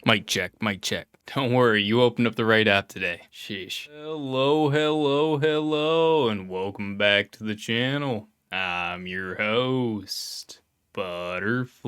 Mic check, mic check. Don't worry, you opened up the right app today. Sheesh. Hello, hello, hello, and welcome back to the channel. I'm your host, Butterfly,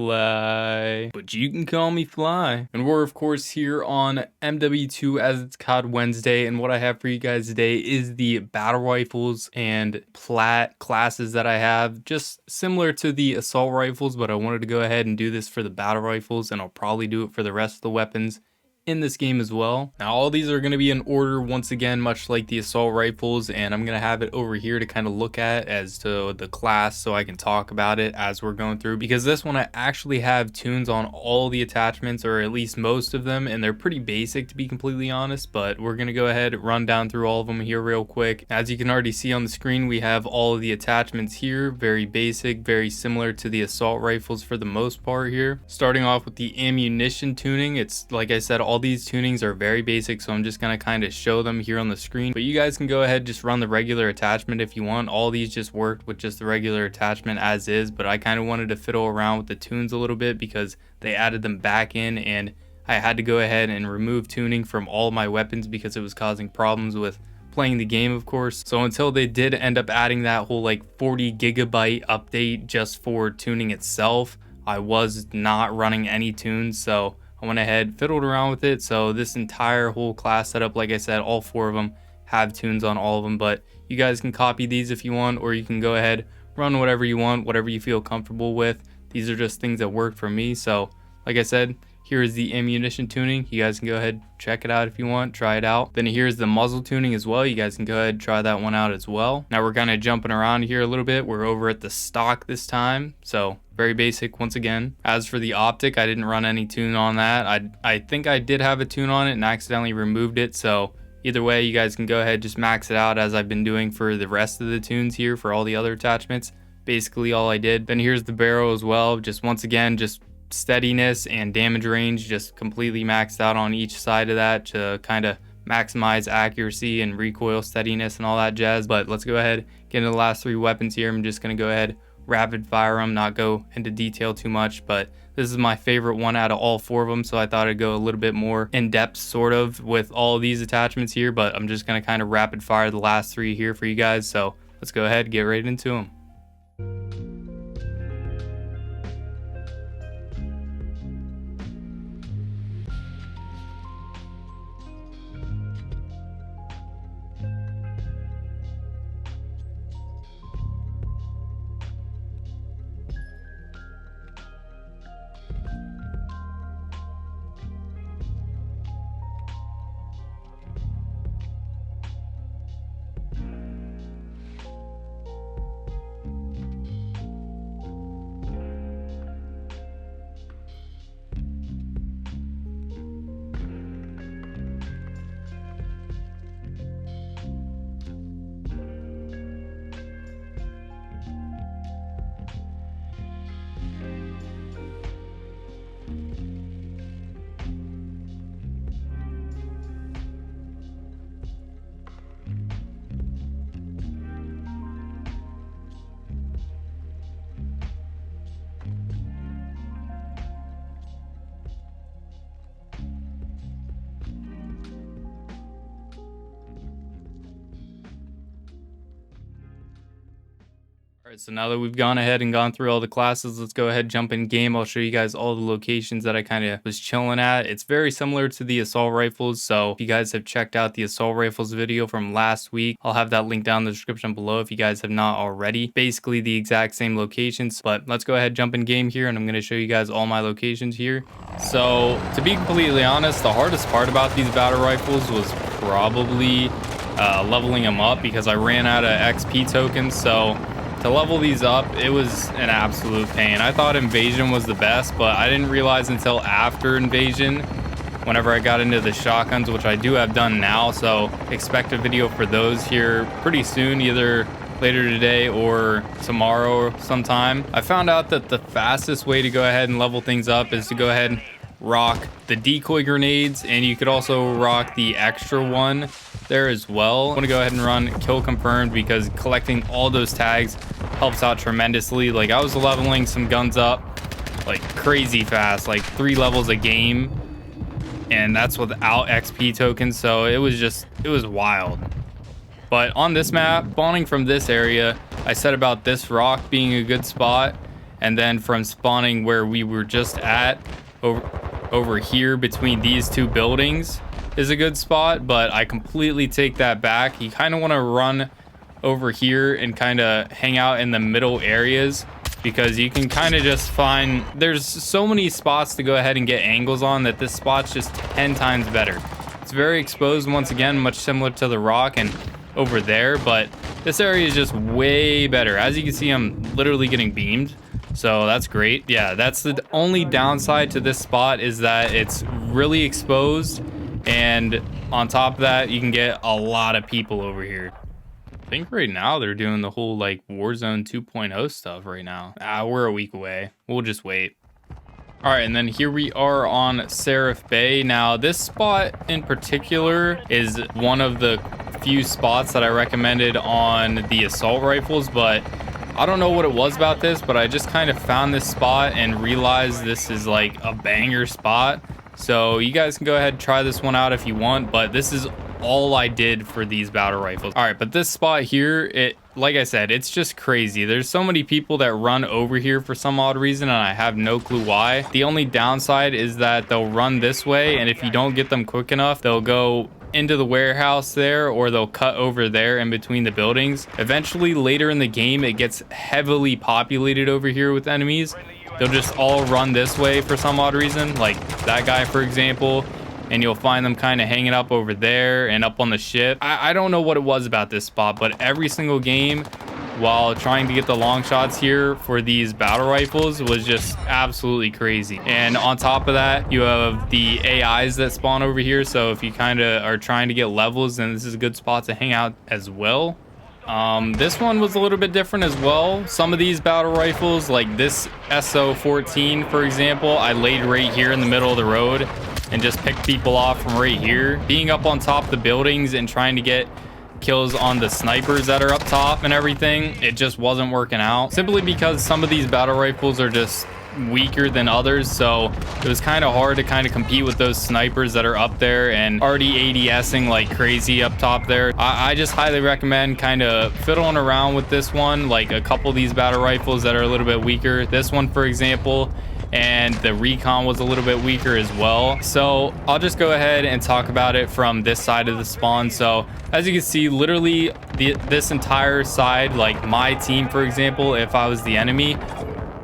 but you can call me Fly. And we're of course here on MW2 as it's COD Wednesday, and what I have for you guys today is the battle rifles and plat classes that I have, just similar to the assault rifles, but I wanted to go ahead and do this for the battle rifles, and I'll probably do it for the rest of the weapons in this game as well. Now all these are going to be in order once again, much like the assault rifles, and I'm going to have it over here to kind of look at as to the class so I can talk about it as we're going through, because this one I actually have tunes on all the attachments, or at least most of them, and they're pretty basic to be completely honest, but we're going to go ahead and run down through all of them here real quick. As you can already see on the screen, we have all of the attachments here, very basic, very similar to the assault rifles for the most part here. Starting off with the ammunition tuning, it's like I said, all these tunings are very basic, so I'm just going to kind of show them here on the screen, but you guys can go ahead just run the regular attachment if you want. All these just worked with just the regular attachment as is, but I kind of wanted to fiddle around with the tunes a little bit because they added them back in, and I had to go ahead and remove tuning from all my weapons because it was causing problems with playing the game, of course. So until they did end up adding that whole like 40 gigabyte update just for tuning itself, I was not running any tunes, so I went ahead, fiddled around with it. So this entire whole class setup, like I said, all four of them have tunes on all of them, but you guys can copy these if you want, or you can go ahead, run whatever you want, whatever you feel comfortable with. These are just things that work for me. So like I said, here is the ammunition tuning. You guys can go ahead, check it out if you want, try it out. Then here's the muzzle tuning as well. You guys can go ahead, try that one out as well. Now we're kind of jumping around here a little bit. We're over at the stock this time, so very basic once again. As for the optic, I didn't run any tune on that. I think I did have a tune on it and accidentally removed it, so either way, you guys can go ahead, just max it out as I've been doing for the rest of the tunes here for all the other attachments. Basically all I did. Then here's the barrel as well. Just once again, just steadiness and damage range just completely maxed out on each side of that to kind of maximize accuracy and recoil steadiness and all that jazz. But let's go ahead, get into the last three weapons here. I'm just going to go ahead, rapid fire them, not go into detail too much, but this is my favorite one out of all four of them, so I thought I'd go a little bit more in depth sort of with all of these attachments here, but I'm just going to kind of rapid fire the last three here for you guys. So let's go ahead, get right into them. Alright, so now that we've gone ahead and gone through all the classes, let's go ahead, jump in game. I'll show you guys all the locations that I kind of was chilling at. It's very similar to the assault rifles, so if you guys have checked out the assault rifles video from last week, I'll have that link down in the description below if you guys have not already. Basically the exact same locations, but let's go ahead, jump in game here, and I'm going to show you guys all my locations here. So to be completely honest, the hardest part about these battle rifles was probably leveling them up, because I ran out of XP tokens. So to level these up, it was an absolute pain. I thought Invasion was the best, but I didn't realize until after Invasion, whenever I got into the shotguns, which I do have done now, so expect a video for those here pretty soon, either later today or tomorrow sometime. I found out that the fastest way to go ahead and level things up is to go ahead and rock the decoy grenades, and you could also rock the extra one there as well. I'm gonna go ahead and run kill confirmed, because collecting all those tags helps out tremendously. Like, I was leveling some guns up like crazy fast, like 3 levels a game, and that's without XP tokens, so it was wild. But on this map, spawning from this area, I said about this rock being a good spot, and then from spawning where we were just at over here between these two buildings is a good spot, but I completely take that back. You kind of want to run over here and kind of hang out in the middle areas, because you can kind of just find there's so many spots to go ahead and get angles on that this spot's just 10 times better. It's very exposed, once again, much similar to the rock and over there, but this area is just way better. As you can see, I'm literally getting beamed, so that's great. Yeah, that's the only downside to this spot, is that it's really exposed, and on top of that, you can get a lot of people over here. I think right now they're doing the whole like Warzone 2.0 stuff right now. We're a week away. We'll just wait. All right, and then here we are on Seraph Bay. Now, this spot in particular is one of the few spots that I recommended on the assault rifles, but I don't know what it was about this, but I just kind of found this spot and realized this is like a banger spot. So you guys can go ahead and try this one out if you want, but this is all I did for these battle rifles. All right, but this spot here, like I said, it's just crazy. There's so many people that run over here for some odd reason, and I have no clue why. The only downside is that they'll run this way, and if you don't get them quick enough, they'll go into the warehouse there, or they'll cut over there in between the buildings. Eventually, later in the game, it gets heavily populated over here with enemies. They'll just all run this way for some odd reason, like that guy, for example, and you'll find them kind of hanging up over there and up on the ship. I don't know what it was about this spot, but every single game while trying to get the long shots here for these battle rifles was just absolutely crazy. And on top of that, you have the AIs that spawn over here, so if you kind of are trying to get levels, then this is a good spot to hang out as well. This one was a little bit different as well. Some of these battle rifles, like this SO14 for example, I laid right here in the middle of the road and just picked people off from right here. Being up on top of the buildings and trying to get kills on the snipers that are up top and everything, it just wasn't working out, simply because some of these battle rifles are just weaker than others, so it was kind of hard to kind of compete with those snipers that are up there and already ADSing like crazy up top there. I just highly recommend kind of fiddling around with this one, like a couple of these battle rifles that are a little bit weaker. This one, for example, and the recon was a little bit weaker as well. So I'll just go ahead and talk about it from this side of the spawn. So as you can see, literally this entire side, like my team, for example, if I was the enemy,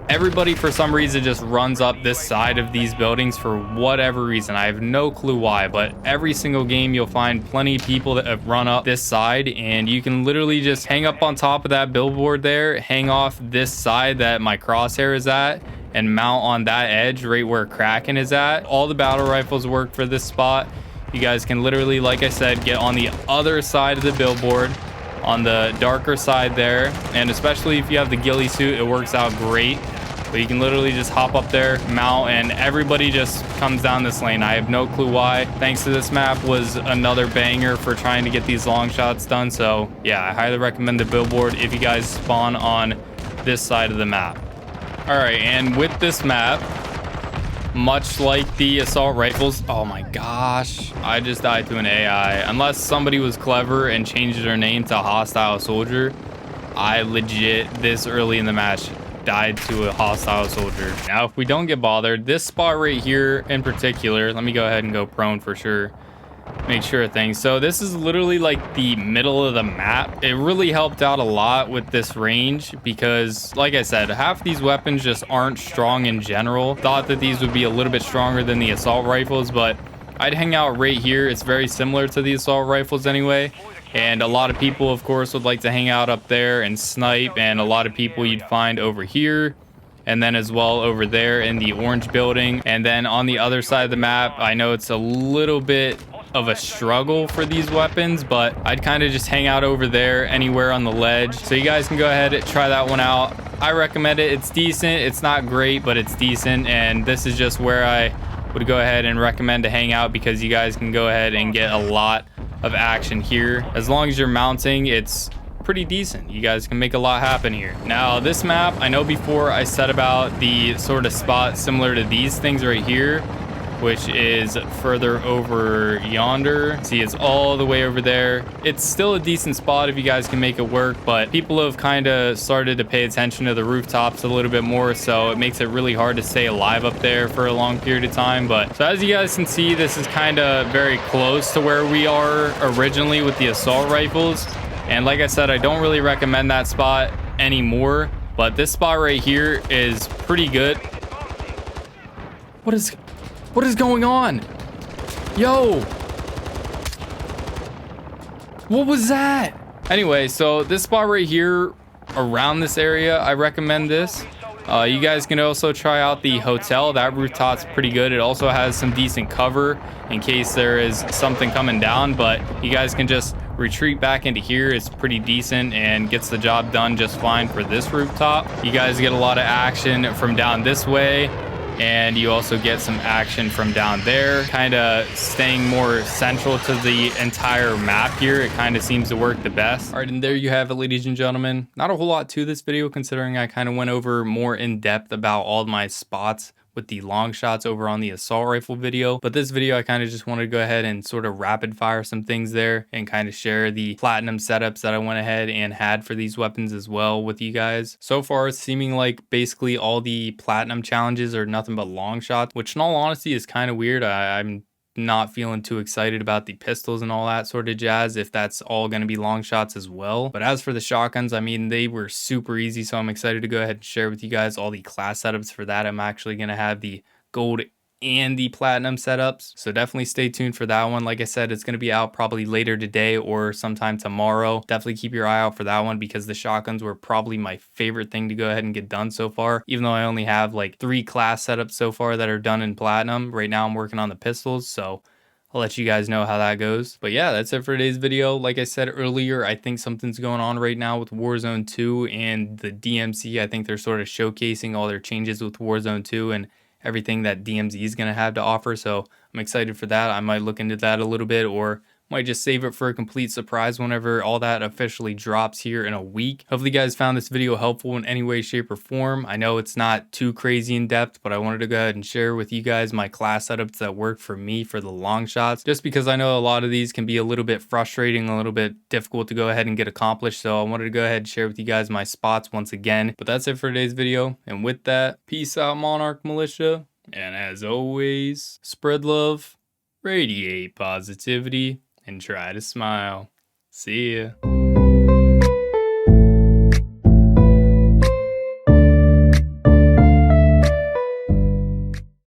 everybody for some reason just runs up this side of these buildings for whatever reason. I have no clue why, but every single game you'll find plenty of people that have run up this side, and you can literally just hang up on top of that billboard there, hang off this side that my crosshair is at, and mount on that edge right where Kraken is at. All the battle rifles work for this spot. You guys can literally, like I said, get on the other side of the billboard, on the darker side there, and especially if you have the ghillie suit, it works out great. But you can literally just hop up there, mount, and everybody just comes down this lane. I have no clue why. Thanks to this map was another banger for trying to get these long shots done. So yeah, I highly recommend the billboard if you guys spawn on this side of the map. All right, and with this map, much like the assault rifles, oh my gosh, I just died to an AI. Unless somebody was clever and changed their name to Hostile Soldier, I legit, this early in the match, died to a Hostile Soldier. Now, if we don't get bothered, this spot right here in particular, let me go ahead and go prone for sure. Make sure of things. So this is literally like the middle of the map. It really helped out a lot with this range because, like I said, half these weapons just aren't strong in general. Thought that these would be a little bit stronger than the assault rifles, but I'd hang out right here. It's very similar to the assault rifles anyway. And a lot of people, of course, would like to hang out up there and snipe, and a lot of people you'd find over here, and then as well over there in the orange building. And then on the other side of the map, I know it's a little bit of a struggle for these weapons, but I'd kind of just hang out over there anywhere on the ledge. So you guys can go ahead and try that one out. I recommend it. It's decent. It's not great, but it's decent. And this is just where I would go ahead and recommend to hang out, because you guys can go ahead and get a lot of action here. As long as you're mounting, it's pretty decent. You guys can make a lot happen here. Now this map, I know before I said about the sort of spot similar to these things right here, which is further over yonder. See, it's all the way over there. It's still a decent spot if you guys can make it work, but people have kind of started to pay attention to the rooftops a little bit more, so it makes it really hard to stay alive up there for a long period of time. But so as you guys can see, this is kind of very close to where we are originally with the assault rifles. And like I said, I don't really recommend that spot anymore, but this spot right here is pretty good. What is going on? Yo, what was that? Anyway, so this spot right here around this area, I recommend this. You guys can also try out the hotel. That rooftop's pretty good. It also has some decent cover in case there is something coming down, but you guys can just retreat back into here. It's pretty decent and gets the job done just fine for this rooftop. You guys get a lot of action from down this way, and you also get some action from down there, kind of staying more central to the entire map here. It kind of seems to work the best. All right, and there you have it, ladies and gentlemen. Not a whole lot to this video, considering I kind of went over more in depth about all my spots with the long shots over on the assault rifle video. But this video, I kind of just wanted to go ahead and sort of rapid fire some things there and kind of share the platinum setups that I went ahead and had for these weapons as well with you guys. So far, it's seeming like basically all the platinum challenges are nothing but long shots, which in all honesty is kind of weird. I'm not feeling too excited about the pistols and all that sort of jazz if that's all going to be long shots as well. But as for the shotguns, I mean, they were super easy, so I'm excited to go ahead and share with you guys all the class setups for that. I'm actually going to have the gold and the platinum setups, so definitely stay tuned for that one. Like I said, it's going to be out probably later today or sometime tomorrow. Definitely keep your eye out for that one, because the shotguns were probably my favorite thing to go ahead and get done so far, even though I only have like 3 class setups so far that are done in platinum. Right now I'm working on the pistols, so I'll let you guys know how that goes. But yeah, that's it for today's video. Like I said earlier, I think something's going on right now with Warzone 2 and the DMZ. I think they're sort of showcasing all their changes with Warzone 2 and everything that DMZ is going to have to offer. So I'm excited for that. I might look into that a little bit, or might just save it for a complete surprise whenever all that officially drops here in a week. Hopefully you guys found this video helpful in any way, shape, or form. I know it's not too crazy in depth, but I wanted to go ahead and share with you guys my class setups that work for me for the long shots, just because I know a lot of these can be a little bit frustrating, a little bit difficult to go ahead and get accomplished. So I wanted to go ahead and share with you guys my spots once again. But that's it for today's video. And with that, peace out, Monarch Militia. And as always, spread love, radiate positivity, and try to smile. See ya.